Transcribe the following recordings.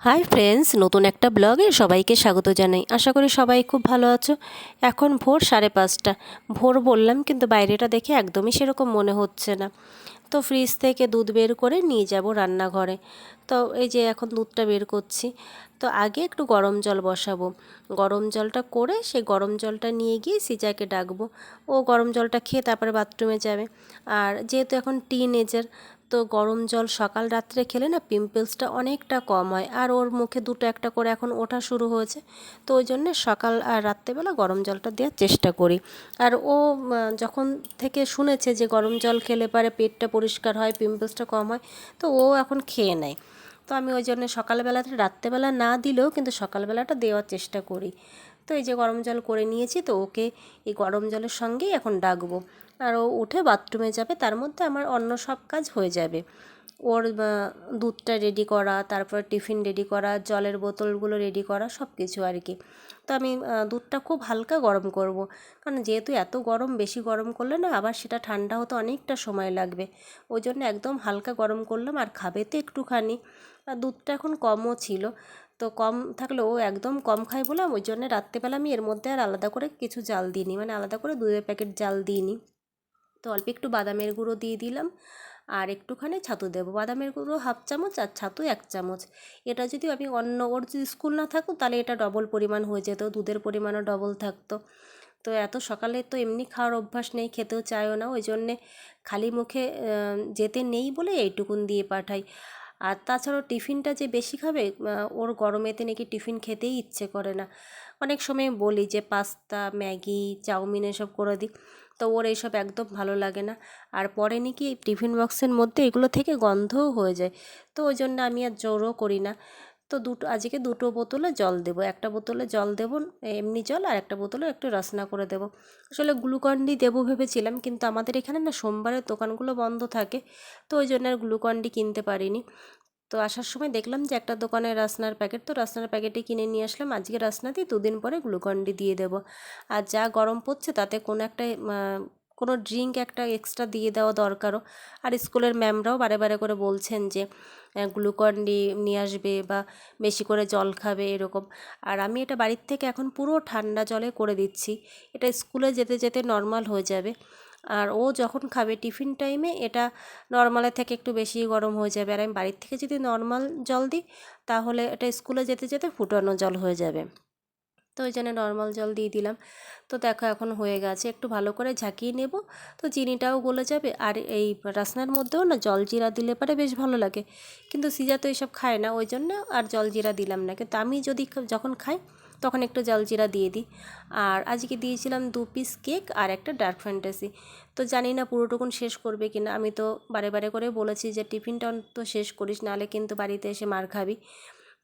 Hi friends, নতুন একটা ব্লগে সবাইকে স্বাগত জানাই। আশা করি সবাই খুব ভালো আছো। এখন ভোর 5:30। ভোর বললাম, কিন্তু বাইরেটা দেখে একদমই সেরকম মনে হচ্ছে না। তো ফ্রিজ থেকে দুধ বের করে নিয়ে যাব রান্নাঘরে। তো এই যে এখন দুধটা বের করছি। তো আগে একটু গরম জল বসাবো। গরম জলটা করে সেই গরম জলটা নিয়ে গিয়ে সিজাকে ডাকবো। ও গরম জলটা খেয়ে তারপরে বাথরুমে যাবে। আর যেহেতু এখন টিনেজার, তো গরম জল সকাল রাত্রে খেলে না পিম্পলসটা অনেকটা কম হয়। আর ওর মুখে দুটো একটা করে এখন ওঠা শুরু হয়েছে। তো ওই জন্যে সকাল আর রাত্রেবেলা গরম জলটা দেওয়ার চেষ্টা করি। আর ও যখন থেকে শুনেছে যে গরম জল খেলে পারে পেটটা পরিষ্কার হয়, পিম্পলসটা কম হয়, তো ও এখন খেয়ে নেয়। তো আমি ওই জন্য সকালবেলাতে, রাত্রেবেলা না দিলেও কিন্তু সকালবেলাটা দেওয়ার চেষ্টা করি। তো এই যে গরম জল করে নিয়েছি, তো ওকে এই গরম জলের সঙ্গেই এখন ডাকবো। আর ও উঠে বাথরুমে যাবে, তার মধ্যে আমার অন্য সব কাজ হয়ে যাবে। ওর দুধটা রেডি করা, তারপর টিফিন রেডি করা, জলের বোতলগুলো রেডি করা, সব কিছু আর কি। তো আমি দুধটা খুব হালকা গরম করব, কারণ যেহেতু এত গরম, বেশি গরম করলে না আবার সেটা ঠান্ডা হতে অনেকটা সময় লাগবে। ওই জন্য একদম হালকা গরম করলাম। আর খাবে তো একটুখানি, আর দুধটা এখন কমও ছিল। তো কম থাকলে ও একদম কম খায় বলে ওই জন্য রাত্রেবেলা আমি এর মধ্যে আর আলাদা করে কিছু জাল দিইনি, মানে আলাদা করে দুধের প্যাকেট জাল দিইনি। তো অল্প একটু বাদামের গুঁড়ো দিয়ে দিলাম, আর একটুখানি ছাতু দেবো। বাদামের গুঁড়ো 1/2 চামচ আর ছাতু 1 চামচ। এটা যদি আমি অন্য, ওর যদি স্কুল না থাকুক তাহলে এটা ডবল পরিমাণ হয়ে যেত, দুধের পরিমাণও ডবল থাকতো। তো এত সকালে তো এমনি খাওয়ার অভ্যাস নেই, খেতেও চায়ও না, ওই জন্যে খালি মুখে যেতে নেই বলে এইটুকুন দিয়ে পাঠাই। আর তাছাড়াও টিফিনটা যে বেশি খাবে, ওর গরমেতে নাকি টিফিন খেতেই ইচ্ছে করে না। অনেক সময় বলি যে পাস্তা, ম্যাগি, চাউমিন এসব করে দিই, তো ওর এইসব একদম ভালো লাগে না। আর পরে নাকি এই টিফিন বক্সের মধ্যে এগুলো থেকে গন্ধও হয়ে যায়। তো ওই জন্য আমি আর জোরও করি না। তো আজকে দুটো বোতলে জল দেবো। একটা বোতলে জল দেবো এমনি জল, আর একটা বোতলে একটু রসনা করে দেবো। আসলে গ্লুকন-ডি দেবো ভেবেছিলাম, কিন্তু আমাদের এখানে না সোমবারের দোকানগুলো বন্ধ থাকে, তো ওই জন্য আর গ্লুকন-ডি কিনতে পারিনি। তো আসার সময় দেখলাম যে একটা দোকানে রাসনার প্যাকেট, তো রাসনার প্যাকেটে কিনে নিয়ে আসলাম। আজকে রাসনা দিই, 2 দিন পরে গ্লুকন-ডি দিয়ে দেবো। আর যা গরম পড়ছে তাতে কোনো একটা কোনো ড্রিঙ্ক একটা এক্সট্রা দিয়ে দেওয়া দরকারও। আর স্কুলের ম্যামরাও বারে বারে করে বলছেন যে গ্লুকন-ডি নিয়ে আসবে বা বেশি করে জল খাবে এরকম। আর আমি এটা বাড়ির থেকে এখন পুরো ঠান্ডা জলে করে দিচ্ছি, এটা স্কুলে যেতে যেতে নর্মাল হয়ে যাবে। আর ও যখন খাবে টিফিন টাইমে এটা নর্মালের থেকে একটু বেশি গরম হয়ে যাবে। আর আমি বাড়ির থেকে যদি নর্মাল জল দিই, তাহলে এটা স্কুলে যেতে যেতে ফুটানো জল হয়ে যাবে। তো ওই জন্য নর্মাল জল দিয়ে দিলাম। তো দেখো এখন হয়ে গেছে, একটু ভালো করে ঝাঁকিয়ে নেব। তো চিনিটাও গলে যাবে। আর এই রাসনার মধ্যেও না জলজিরা দিলে পরে বেশ ভালো লাগে, কিন্তু সিজা তো এসব খায় না, ওই জন্য আর জলজিরা দিলাম না। কিন্তু আমি যদি যখন খাই তখন একটু জলজিরা দিয়ে দিই। আর আজকে দিয়েছিলাম 2 পিস কেক আর একটা ডার্ক ফ্যান্টাসি। তো জানি না পুরোটুকুন শেষ করবে কিনা। আমি তো বারে বারে করে বলেছি যে টিফিনটা তো শেষ করিস, নাহলে কিন্তু বাড়িতে এসে মার খাবি।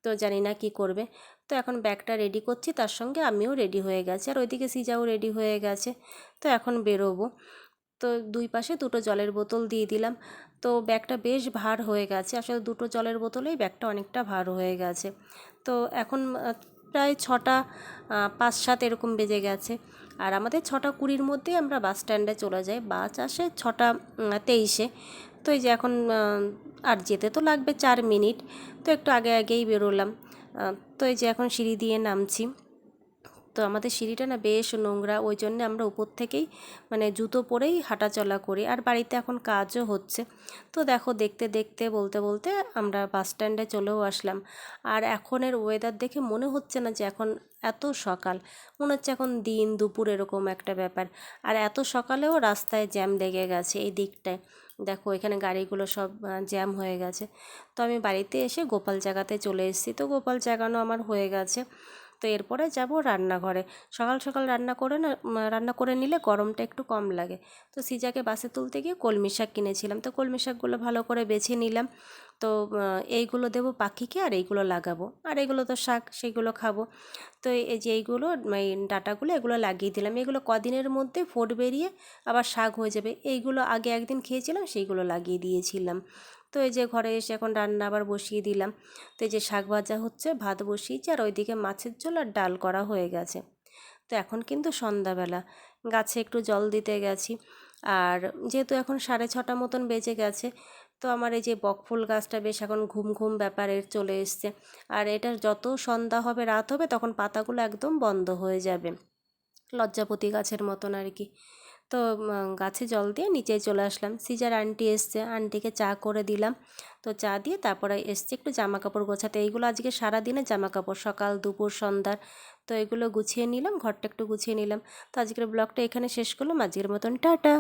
তো জানি না কি করবে। তো এখন ব্যাগটা রেডি করছি, তার সঙ্গে আমিও রেডি হয়ে গেছি, আর ওইদিকে সিজাও রেডি হয়ে গেছে। তো এখন বেরোবো। তো 2 পাশে দুটো জলের বোতল দিয়ে দিলাম। তো ব্যাগটা বেশ ভার হয়ে গেছে, আসলে দুটো জলের বোতলেই ব্যাগটা অনেকটা ভার হয়ে গেছে। তো এখন প্রায় 6টা 5-7 এরকম বেজে গেছে। আর আমাদের 6টা 20-র মধ্যেই আমরা বাস স্ট্যান্ডে চলে যাই, বাস আসে 6টা 23-এ। তো এই যে এখন আর যেতে তো লাগবে 4 মিনিট, তো একটু আগে আগেই বেরোলাম। তো এই যে এখন সিঁড়ি দিয়ে নামছি। তো আমাদের সিঁড়িটা না বেশ নোংরা, ওই জন্য আমরা উপর থেকেই মানে জুতো পরেই হাঁটাচলা করি। আর বাড়িতে এখন কাজও হচ্ছে। তো দেখো দেখতে দেখতে বলতে বলতে আমরা বাস স্ট্যান্ডে চলেও আসলাম। আর এখনের ওয়েদার দেখে মনে হচ্ছে না যে এখন এত সকাল, মনে হচ্ছে এখন দিন দুপুর এরকম একটা ব্যাপার। আর এত সকালেও রাস্তায় জ্যাম লেগে গেছে এই দিকটায়। দেখো এখানে গাড়িগুলো সব জ্যাম হয়ে গেছে। তো আমি বাড়িতে এসে গোপাল জাগাতে চলে এসেছি। তো গোপাল জাগানো আমার হয়ে গেছে। তো এরপরে যাব রান্নাঘরে। সকাল সকাল রান্না করে নিলে গরমটা একটু কম লাগে। তো সিজাকে বাসে তুলতে গিয়ে কলমি শাক কিনেছিলাম, তো কলমি শাকগুলো ভালো করে বেছে নিলাম। তো এইগুলো দেবো পাখিকে, আর এইগুলো লাগাবো। আর এগুলো তো শাক, সেইগুলো খাবো। তো এই যে এইগুলো, এই ডাঁটাগুলো এগুলো লাগিয়ে দিলাম। এগুলো কদিনের মধ্যে ফোট বেরিয়ে আবার শাক হয়ে যাবে। এইগুলো আগে একদিন খেয়েছিলাম, সেইগুলো লাগিয়ে দিয়েছিলাম। তো এই যে ঘরে এসে এখন রান্না আবার বসিয়ে দিলাম। তো এই যে শাক ভাজা হচ্ছে, ভাত বসিয়েছি, আর ওইদিকে মাছের ঝোল আর ডাল করা হয়ে গেছে। তো এখন কিন্তু সন্ধ্যাবেলা, গাছে একটু জল দিতে গেছি। আর যেহেতু এখন 6:30 মতন বেজে গেছে, তো আমার এই যে বকফুল গাছটা বেশ এখন ঘুম ঘুম ব্যাপারের চলে এসছে, আর এটা যত সন্ধ্যা হবে রাত হবে তখন পাতাগুলো একদম বন্ধ হয়ে যাবে, লজ্জাপতি গাছের মতন আর কি। তো গাছে জল দিয়ে নিচে চলে আসলাম। সিজার আন্টি এসছে, আন্টিকে চা করে দিলাম। তো চা দিয়ে তারপরে এসছে একটু জামা কাপড় গোছাতে। এইগুলো আজকে সারা দিনের জামা কাপড়, সকাল দুপুর সন্ধ্যার। তো এগুলো গুছিয়ে নিলাম, ঘরটা একটু গুছিয়ে নিলাম। তো আজকের ব্লগটা এখানে শেষ করলাম, আজকের মতন টাটা।